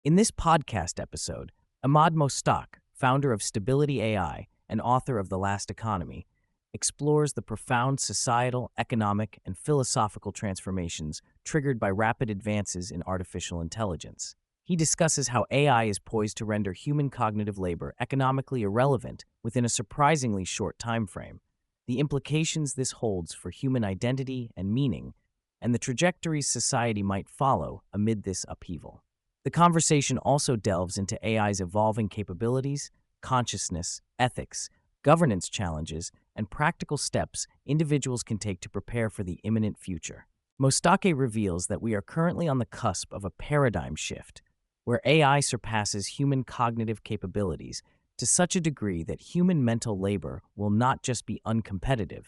In this podcast episode, Emad Mostaque, founder of Stability AI and author of The Last Economy, explores the profound societal, economic, and philosophical transformations triggered by rapid advances in artificial intelligence. He discusses how AI is poised to render human cognitive labor economically irrelevant within a surprisingly short time frame, the implications this holds for human identity and meaning, and the trajectories society might follow amid this upheaval. The conversation also delves into AI's evolving capabilities, consciousness, ethics, governance challenges, and practical steps individuals can take to prepare for the imminent future. Mostaque reveals that we are currently on the cusp of a paradigm shift, where AI surpasses human cognitive capabilities to such a degree that human mental labor will not just be uncompetitive,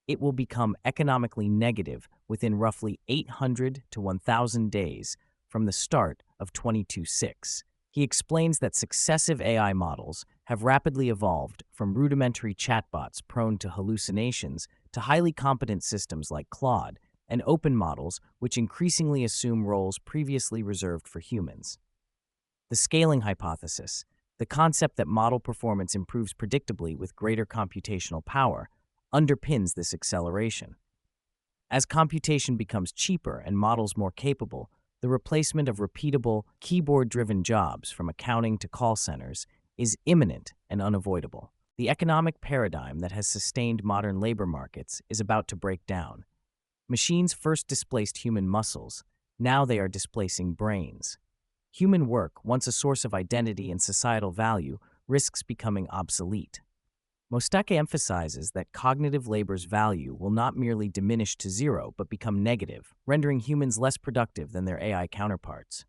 it will become economically negative within roughly 800 to 1,000 days from the start of 22.6. He explains that successive AI models have rapidly evolved from rudimentary chatbots prone to hallucinations to highly competent systems like Claude and open models which increasingly assume roles previously reserved for humans. The scaling hypothesis, the concept that model performance improves predictably with greater computational power, underpins this acceleration. As computation becomes cheaper and models more capable, the replacement of repeatable, keyboard-driven jobs from accounting to call centers is imminent and unavoidable. The economic paradigm that has sustained modern labor markets is about to break down. Machines first displaced human muscles, now they are displacing brains. Human work, once a source of identity and societal value, risks becoming obsolete. Mostaque emphasizes that cognitive labor's value will not merely diminish to zero but become negative, rendering humans less productive than their AI counterparts.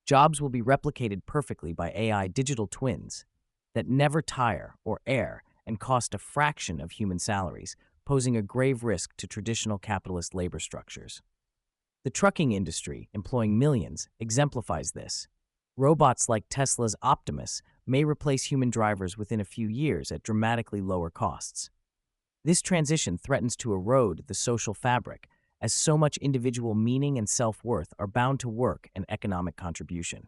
Jobs will be replicated perfectly by AI digital twins that never tire or err and cost a fraction of human salaries, posing a grave risk to traditional capitalist labor structures. The trucking industry, employing millions, exemplifies this. Robots like Tesla's Optimus may replace human drivers within a few years at dramatically lower costs. This transition threatens to erode the social fabric, as so much individual meaning and self-worth are bound to work and economic contribution.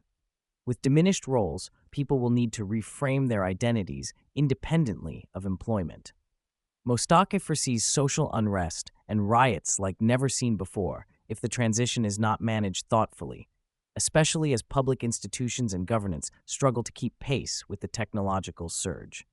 With diminished roles, people will need to reframe their identities independently of employment. Mostaque foresees social unrest and riots like never seen before if the transition is not managed thoughtfully, especially as public institutions and governance struggle to keep pace with the technological surge.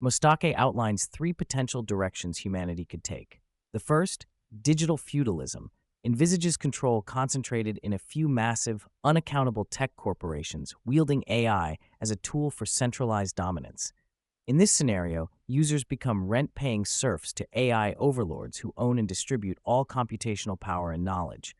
Mostaque outlines three potential directions humanity could take. The first, digital feudalism, envisages control concentrated in a few massive, unaccountable tech corporations wielding AI as a tool for centralized dominance. In this scenario, users become rent-paying serfs to AI overlords who own and distribute all computational power and knowledge.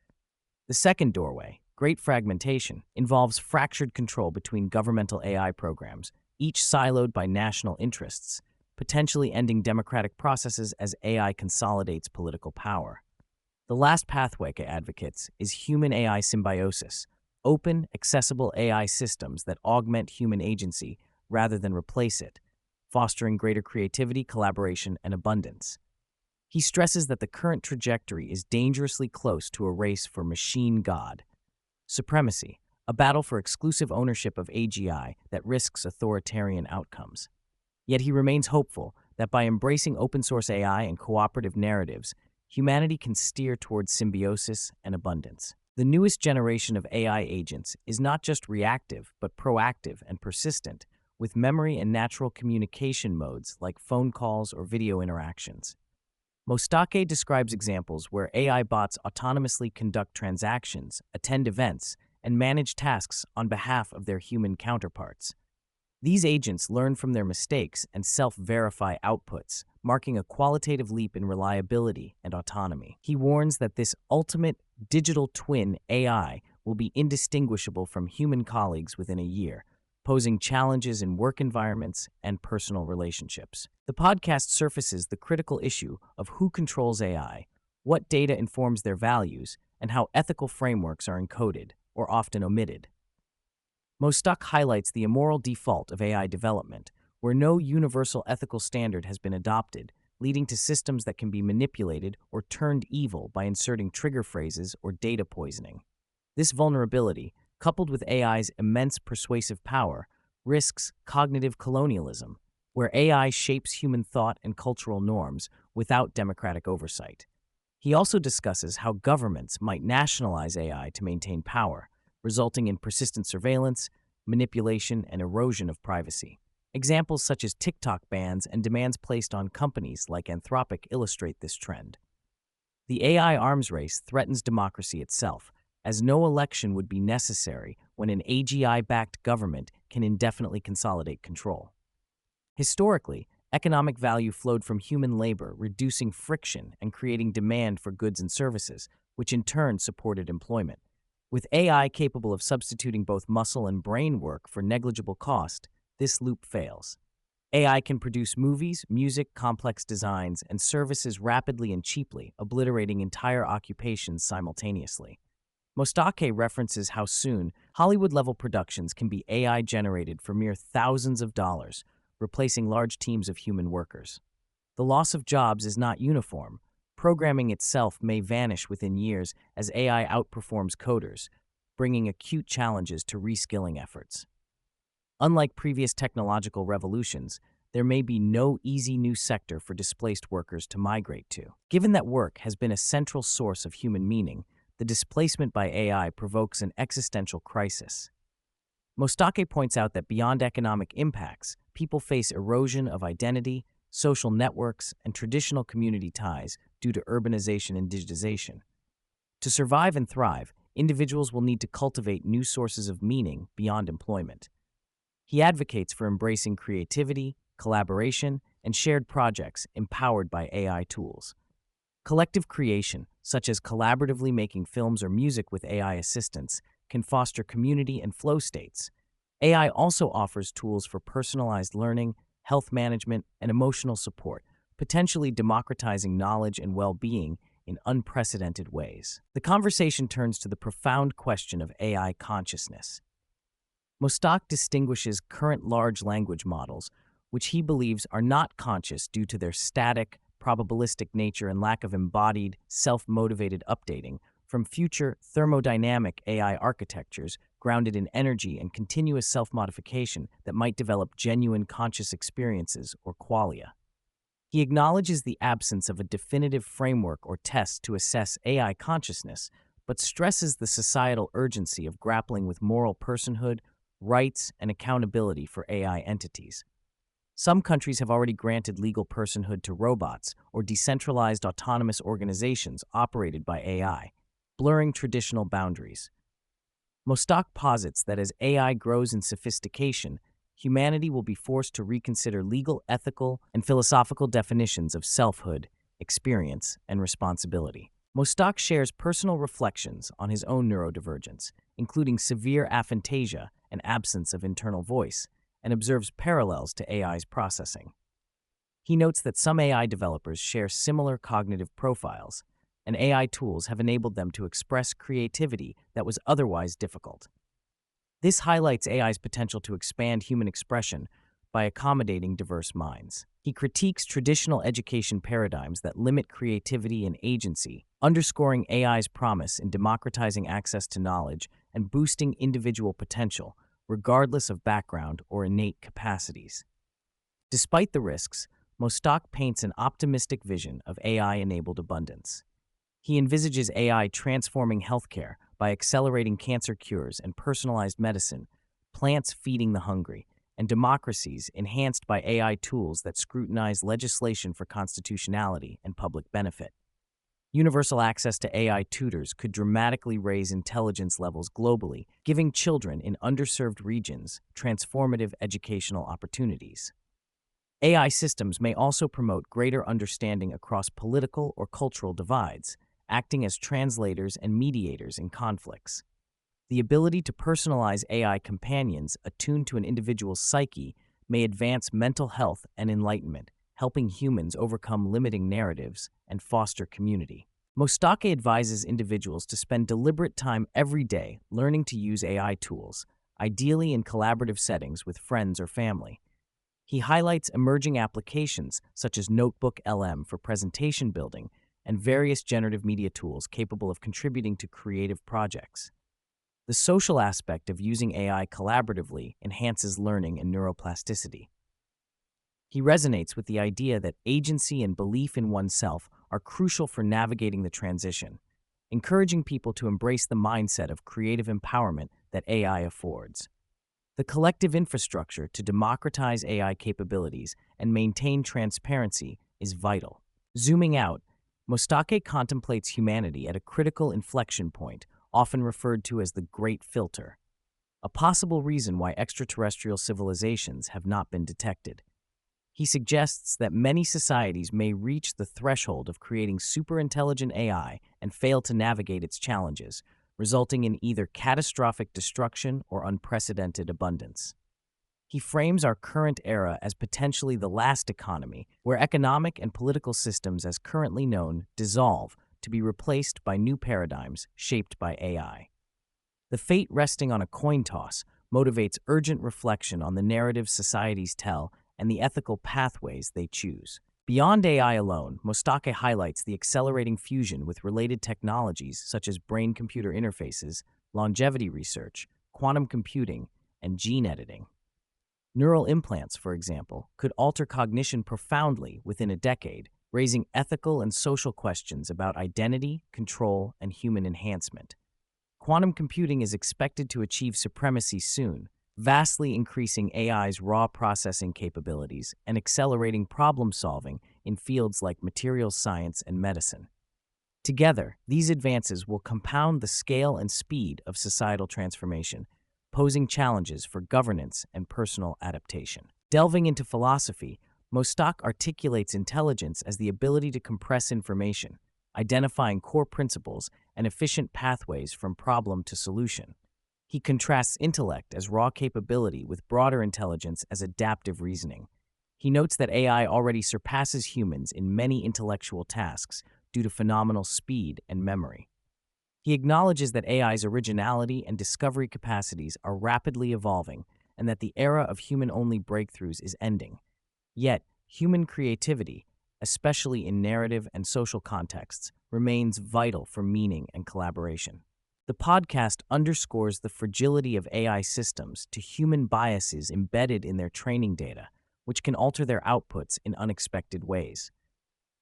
The second doorway, great fragmentation, involves fractured control between governmental AI programs, each siloed by national interests, potentially ending democratic processes as AI consolidates political power. The last pathway it advocates is human-AI symbiosis, open, accessible AI systems that augment human agency rather than replace it, fostering greater creativity, collaboration, and abundance. He stresses that the current trajectory is dangerously close to a race for machine god supremacy, a battle for exclusive ownership of AGI that risks authoritarian outcomes. Yet he remains hopeful that by embracing open-source AI and cooperative narratives, humanity can steer towards symbiosis and abundance. The newest generation of AI agents is not just reactive, but proactive and persistent, with memory and natural communication modes like phone calls or video interactions. Mostaque describes examples where AI bots autonomously conduct transactions, attend events, and manage tasks on behalf of their human counterparts. These agents learn from their mistakes and self-verify outputs, marking a qualitative leap in reliability and autonomy. He warns that this ultimate digital twin AI will be indistinguishable from human colleagues within a year, posing challenges in work environments and personal relationships. The podcast surfaces the critical issue of who controls AI, what data informs their values, and how ethical frameworks are encoded or often omitted. Mostaque highlights the immoral default of AI development, where no universal ethical standard has been adopted, leading to systems that can be manipulated or turned evil by inserting trigger phrases or data poisoning. This vulnerability, coupled with AI's immense persuasive power, risks cognitive colonialism, where AI shapes human thought and cultural norms without democratic oversight. He also discusses how governments might nationalize AI to maintain power, resulting in persistent surveillance, manipulation, and erosion of privacy. Examples such as TikTok bans and demands placed on companies like Anthropic illustrate this trend. The AI arms race threatens democracy itself, as no election would be necessary when an AGI-backed government can indefinitely consolidate control. Historically, economic value flowed from human labor, reducing friction and creating demand for goods and services, which in turn supported employment. With AI capable of substituting both muscle and brain work for negligible cost, this loop fails. AI can produce movies, music, complex designs, and services rapidly and cheaply, obliterating entire occupations simultaneously. Mostaque references how soon Hollywood-level productions can be AI-generated for mere thousands of dollars, replacing large teams of human workers. The loss of jobs is not uniform. Programming itself may vanish within years as AI outperforms coders, bringing acute challenges to reskilling efforts. Unlike previous technological revolutions, there may be no easy new sector for displaced workers to migrate to. Given that work has been a central source of human meaning, the displacement by AI provokes an existential crisis. Mostaque points out that beyond economic impacts, people face erosion of identity, social networks, and traditional community ties due to urbanization and digitization. To survive and thrive, individuals will need to cultivate new sources of meaning beyond employment. He advocates for embracing creativity, collaboration, and shared projects empowered by AI tools. Collective creation, such as collaboratively making films or music with AI assistance, can foster community and flow states. AI also offers tools for personalized learning, health management, and emotional support, potentially democratizing knowledge and well-being in unprecedented ways. The conversation turns to the profound question of AI consciousness. Mostaque distinguishes current large language models, which he believes are not conscious due to their static, probabilistic nature and lack of embodied, self-motivated updating, from future thermodynamic AI architectures grounded in energy and continuous self-modification that might develop genuine conscious experiences or qualia. He acknowledges the absence of a definitive framework or test to assess AI consciousness, but stresses the societal urgency of grappling with moral personhood, rights, and accountability for AI entities. Some countries have already granted legal personhood to robots or decentralized autonomous organizations operated by AI, blurring traditional boundaries. Mostaque posits that as AI grows in sophistication, humanity will be forced to reconsider legal, ethical, and philosophical definitions of selfhood, experience, and responsibility. Mostaque shares personal reflections on his own neurodivergence, including severe aphantasia and absence of internal voice, and observes parallels to AI's processing. He notes that some AI developers share similar cognitive profiles, and AI tools have enabled them to express creativity that was otherwise difficult. This highlights AI's potential to expand human expression by accommodating diverse minds. He critiques traditional education paradigms that limit creativity and agency, underscoring AI's promise in democratizing access to knowledge and boosting individual potential, regardless of background or innate capacities. Despite the risks, Mostaque paints an optimistic vision of AI-enabled abundance. He envisages AI transforming healthcare by accelerating cancer cures and personalized medicine, plants feeding the hungry, and democracies enhanced by AI tools that scrutinize legislation for constitutionality and public benefit. Universal access to AI tutors could dramatically raise intelligence levels globally, giving children in underserved regions transformative educational opportunities. AI systems may also promote greater understanding across political or cultural divides, acting as translators and mediators in conflicts. The ability to personalize AI companions attuned to an individual's psyche may advance mental health and enlightenment, helping humans overcome limiting narratives and foster community. Mostaque advises individuals to spend deliberate time every day learning to use AI tools, ideally in collaborative settings with friends or family. He highlights emerging applications such as Notebook LM for presentation building and various generative media tools capable of contributing to creative projects. The social aspect of using AI collaboratively enhances learning and neuroplasticity. He resonates with the idea that agency and belief in oneself are crucial for navigating the transition, encouraging people to embrace the mindset of creative empowerment that AI affords. The collective infrastructure to democratize AI capabilities and maintain transparency is vital. Zooming out, Mostaque contemplates humanity at a critical inflection point, often referred to as the Great Filter, a possible reason why extraterrestrial civilizations have not been detected. He suggests that many societies may reach the threshold of creating superintelligent AI and fail to navigate its challenges, resulting in either catastrophic destruction or unprecedented abundance. He frames our current era as potentially the last economy, where economic and political systems as currently known dissolve to be replaced by new paradigms shaped by AI. The fate resting on a coin toss motivates urgent reflection on the narratives societies tell and the ethical pathways they choose. Beyond AI alone, Mostaque highlights the accelerating fusion with related technologies such as brain-computer interfaces, longevity research, quantum computing, and gene editing. Neural implants, for example, could alter cognition profoundly within a decade, raising ethical and social questions about identity, control, and human enhancement. Quantum computing is expected to achieve supremacy soon, vastly increasing AI's raw processing capabilities and accelerating problem-solving in fields like materials science and medicine. Together, these advances will compound the scale and speed of societal transformation, posing challenges for governance and personal adaptation. Delving into philosophy, Mostaque articulates intelligence as the ability to compress information, identifying core principles and efficient pathways from problem to solution. He contrasts intellect as raw capability with broader intelligence as adaptive reasoning. He notes that AI already surpasses humans in many intellectual tasks due to phenomenal speed and memory. He acknowledges that AI's originality and discovery capacities are rapidly evolving and that the era of human-only breakthroughs is ending. Yet, human creativity, especially in narrative and social contexts, remains vital for meaning and collaboration. The podcast underscores the fragility of AI systems to human biases embedded in their training data, which can alter their outputs in unexpected ways.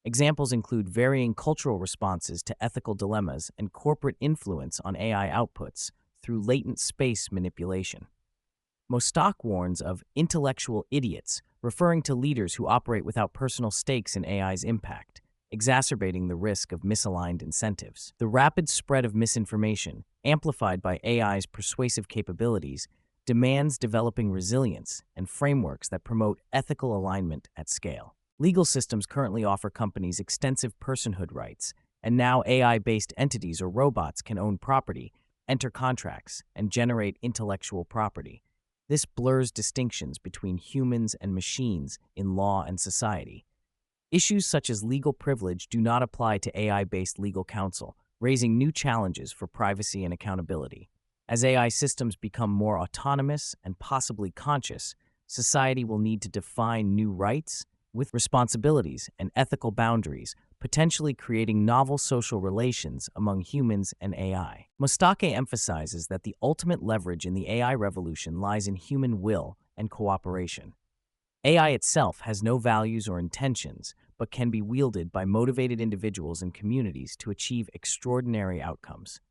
Examples include varying cultural responses to ethical dilemmas and corporate influence on AI outputs through latent space manipulation. Mostaque warns of intellectual idiots, referring to leaders who operate without personal stakes in AI's impact, exacerbating the risk of misaligned incentives. The rapid spread of misinformation, amplified by AI's persuasive capabilities, demands developing resilience and frameworks that promote ethical alignment at scale. Legal systems currently offer companies extensive personhood rights, and now AI-based entities or robots can own property, enter contracts, and generate intellectual property. This blurs distinctions between humans and machines in law and society. Issues such as legal privilege do not apply to AI-based legal counsel, raising new challenges for privacy and accountability. As AI systems become more autonomous and possibly conscious, society will need to define new rights with responsibilities and ethical boundaries, potentially creating novel social relations among humans and AI. Mostaque emphasizes that the ultimate leverage in the AI revolution lies in human will and cooperation. AI itself has no values or intentions, but can be wielded by motivated individuals and communities to achieve extraordinary outcomes.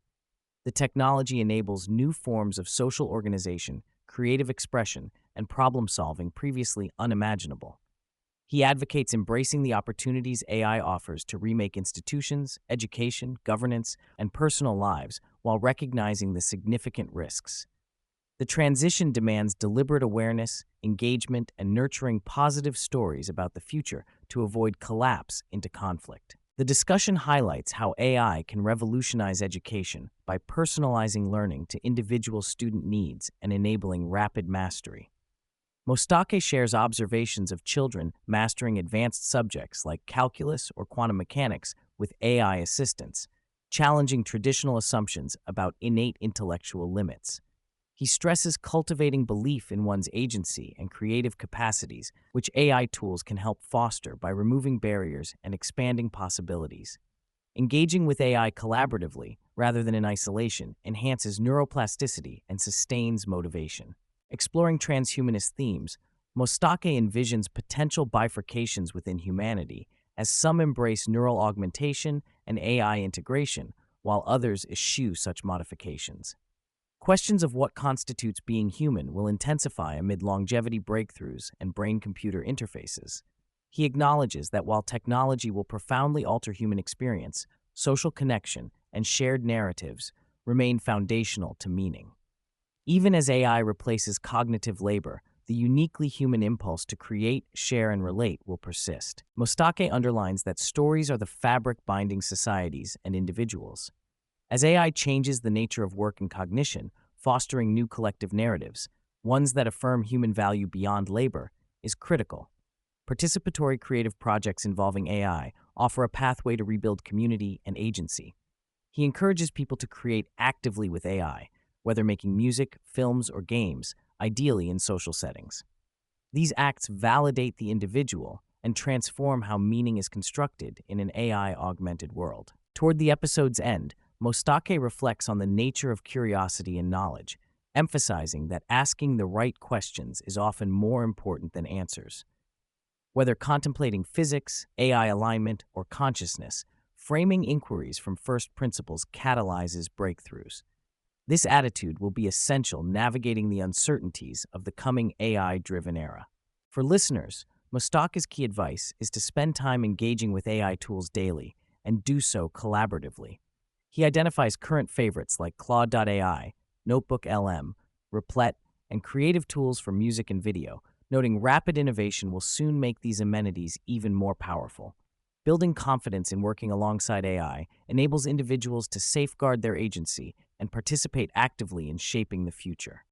The technology enables new forms of social organization, creative expression, and problem-solving previously unimaginable. He advocates embracing the opportunities AI offers to remake institutions, education, governance, and personal lives while recognizing the significant risks. The transition demands deliberate awareness, engagement, and nurturing positive stories about the future to avoid collapse into conflict. The discussion highlights how AI can revolutionize education by personalizing learning to individual student needs and enabling rapid mastery. Mostaque shares observations of children mastering advanced subjects like calculus or quantum mechanics with AI assistance, challenging traditional assumptions about innate intellectual limits. He stresses cultivating belief in one's agency and creative capacities, which AI tools can help foster by removing barriers and expanding possibilities. Engaging with AI collaboratively, rather than in isolation, enhances neuroplasticity and sustains motivation. Exploring transhumanist themes, Mostaque envisions potential bifurcations within humanity, as some embrace neural augmentation and AI integration, while others eschew such modifications. Questions of what constitutes being human will intensify amid longevity breakthroughs and brain-computer interfaces. He acknowledges that while technology will profoundly alter human experience, social connection and shared narratives remain foundational to meaning. Even as AI replaces cognitive labor, the uniquely human impulse to create, share, and relate will persist. Mostaque underlines that stories are the fabric binding societies and individuals. As AI changes the nature of work and cognition, fostering new collective narratives, ones that affirm human value beyond labor, is critical. Participatory creative projects involving AI offer a pathway to rebuild community and agency. He encourages people to create actively with AI, whether making music, films, or games, ideally in social settings. These acts validate the individual and transform how meaning is constructed in an AI-augmented world. Toward the episode's end, Mostaque reflects on the nature of curiosity and knowledge, emphasizing that asking the right questions is often more important than answers. Whether contemplating physics, AI alignment, or consciousness, framing inquiries from first principles catalyzes breakthroughs. This attitude will be essential navigating the uncertainties of the coming AI-driven era. For listeners, Mostaque's key advice is to spend time engaging with AI tools daily and do so collaboratively. He identifies current favorites like Claude.ai, Notebook LM, Replet, and creative tools for music and video, noting rapid innovation will soon make these amenities even more powerful. Building confidence in working alongside AI enables individuals to safeguard their agency and participate actively in shaping the future.